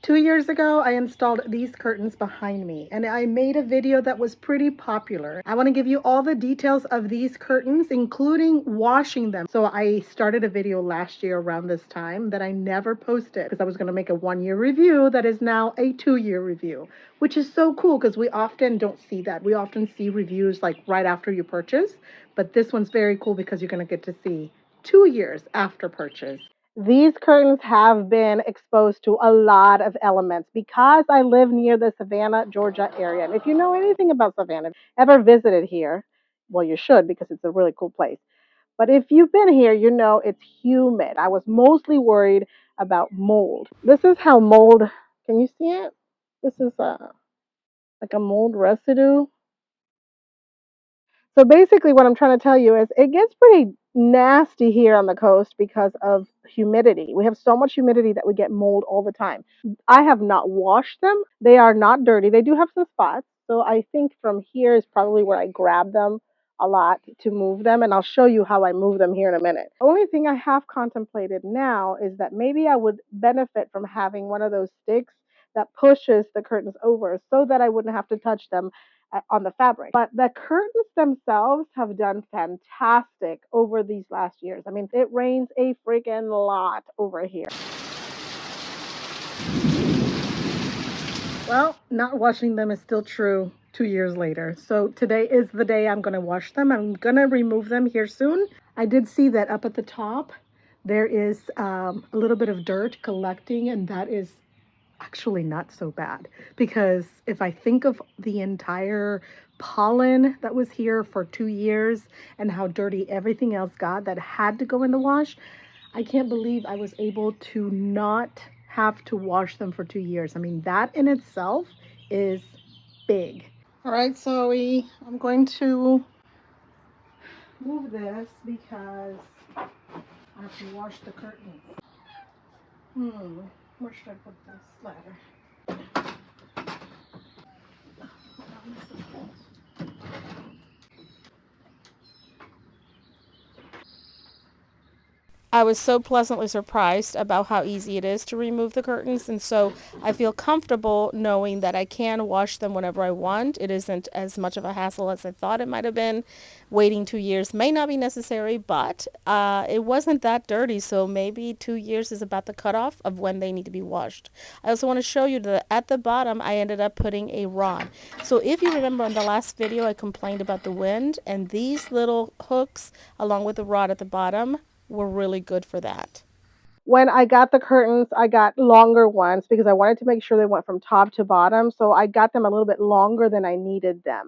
2 years ago, I installed these curtains behind me and I made a video that was pretty popular. I want to give you all the details of these curtains, including washing them. So I started a video last year around this time that I never posted because I was going to make a 1-year review that is now a 2-year review, which is so cool because we often don't see that. We often see reviews like right after you purchase, but this one's very cool because you're going to get to see 2 years after purchase. These curtains have been exposed to a lot of elements because I live near the Savannah, Georgia area. And if you know anything about Savannah, ever visited here, well, you should because it's a really cool place. But if you've been here, you know it's humid. I was mostly worried about mold. This is how mold, can you see it? This is like a mold residue. So basically what I'm trying to tell you is it gets pretty nasty here on the coast because of humidity. We have so much humidity that we get mold all the time. I have not washed them. They are not dirty. They do have some spots. So I think from here is probably where I grab them a lot to move them. And I'll show you how I move them here in a minute. The only thing I have contemplated now is that maybe I would benefit from having one of those sticks that pushes the curtains over so that I wouldn't have to touch them on the fabric. But the curtains themselves have done fantastic over these last years. I mean, it rains a freaking lot over here. Well, not washing them is still true 2 years later. So today is the day I'm going to wash them. I'm going to remove them here soon. I did see that up at the top, there is a little bit of dirt collecting, and that is actually not so bad, because if I think of the entire pollen that was here for 2 years and how dirty everything else got that had to go in the wash, I can't believe I was able to not have to wash them for 2 years. I mean, that in itself is big. All right, Zoe, I'm going to move this because I have to wash the curtains. Where should I put this ladder? I was so pleasantly surprised about how easy it is to remove the curtains, and so I feel comfortable knowing that I can wash them whenever I want. It isn't as much of a hassle as I thought it might have been. Waiting 2 years may not be necessary, but it wasn't that dirty, so maybe 2 years is about the cutoff of when they need to be washed. I also want to show you that at the bottom I ended up putting a rod. So if you remember in the last video I complained about the wind, and these little hooks along with the rod at the bottom were really good for that. When I got the curtains, I got longer ones because I wanted to make sure they went from top to bottom. So I got them a little bit longer than I needed them.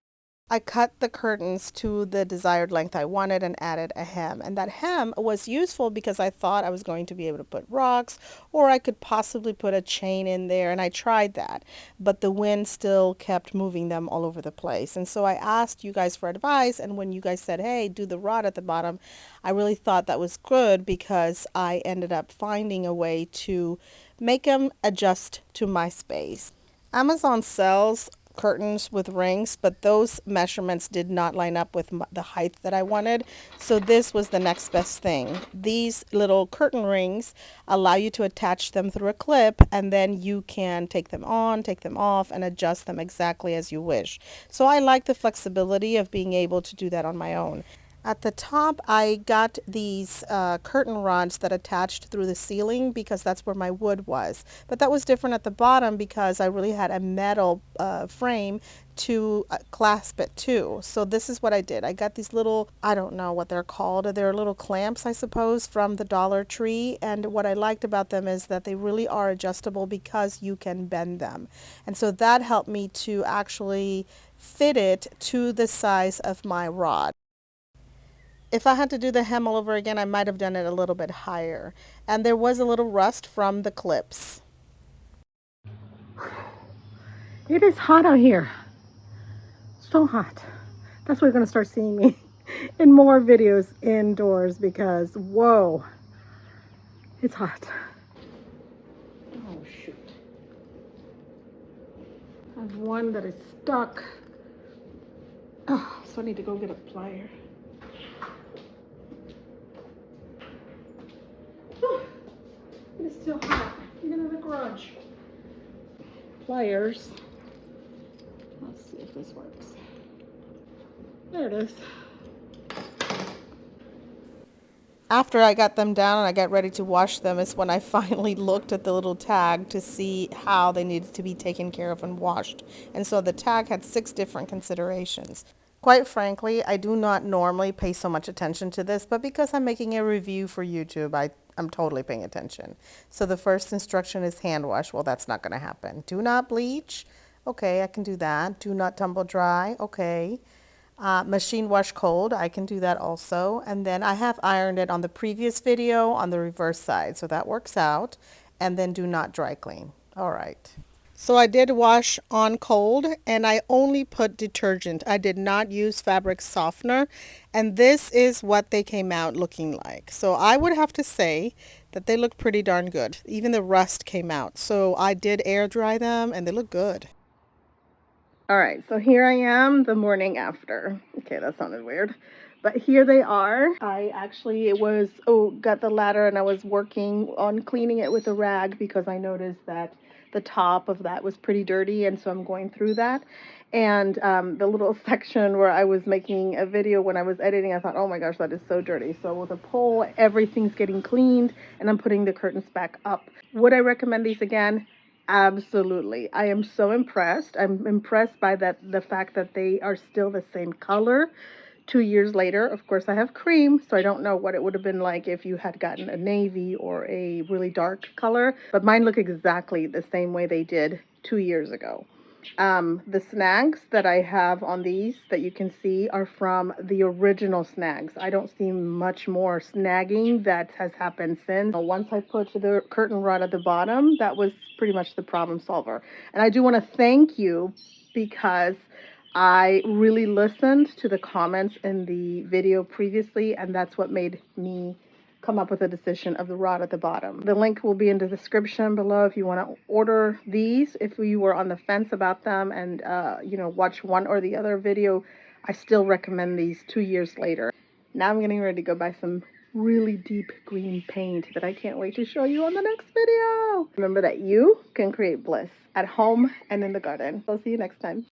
I cut the curtains to the desired length I wanted and added a hem. And that hem was useful because I thought I was going to be able to put rocks, or I could possibly put a chain in there. And I tried that, but the wind still kept moving them all over the place. And so I asked you guys for advice. And when you guys said, hey, do the rod at the bottom, I really thought that was good because I ended up finding a way to make them adjust to my space. Amazon sells curtains with rings, but those measurements did not line up with the height that I wanted. So this was the next best thing. These little curtain rings allow you to attach them through a clip, and then you can take them on, take them off, and adjust them exactly as you wish. So I like the flexibility of being able to do that on my own. At the top, I got these curtain rods that attached through the ceiling because that's where my wood was. But that was different at the bottom because I really had a metal frame to clasp it to. So this is what I did. I got these little, I don't know what they're called. They're little clamps, I suppose, from the Dollar Tree. And what I liked about them is that they really are adjustable because you can bend them. And so that helped me to actually fit it to the size of my rod. If I had to do the hem all over again, I might have done it a little bit higher. And there was a little rust from the clips. It is hot out here. So hot. That's why you're going to start seeing me in more videos indoors because, whoa, it's hot. Oh, shoot. I have one that is stuck. Oh, so I need to go get a plier. It is still hot, even in the garage. pliers. Let's see if this works. There it is. After I got them down and I got ready to wash them is when I finally looked at the little tag to see how they needed to be taken care of and washed. And so the tag had 6 different considerations. Quite frankly, I do not normally pay so much attention to this, but because I'm making a review for YouTube, I'm totally paying attention. So the first instruction is hand wash. Well, that's not going to happen. Do not bleach. Okay, I can do that. Do not tumble dry. Okay. Machine wash cold, I can do that also. And then I have ironed it on the previous video on the reverse side, so that works out. And then do not dry clean. All right. So I did wash on cold and I only put detergent. I did not use fabric softener. And this is what they came out looking like. So I would have to say that they look pretty darn good. Even the rust came out. So I did air dry them and they look good. All right, so here I am the morning after. Okay, that sounded weird. But here they are. I actually got the ladder and I was working on cleaning it with a rag because I noticed that the top of that was pretty dirty, and so I'm going through that. And the little section where I was making a video when I was editing, I thought, oh my gosh, that is so dirty. So with a pole, everything's getting cleaned and I'm putting the curtains back up. Would I recommend these again? Absolutely. I am so impressed. I'm impressed by the fact that they are still the same color 2 years later. Of course, I have cream, so I don't know what it would have been like if you had gotten a navy or a really dark color, but mine look exactly the same way they did 2 years ago. The snags that I have on these that you can see are from the original snags. I don't see much more snagging that has happened since. Once I put the curtain rod at the bottom, that was pretty much the problem solver. And I do want to thank you because I really listened to the comments in the video previously, and that's what made me come up with a decision of the rod at the bottom. The link will be in the description below if you want to order these. If you were on the fence about them and watch one or the other video, I still recommend these 2 years later. Now I'm getting ready to go buy some really deep green paint that I can't wait to show you on the next video. Remember that you can create bliss at home and in the garden. I'll see you next time.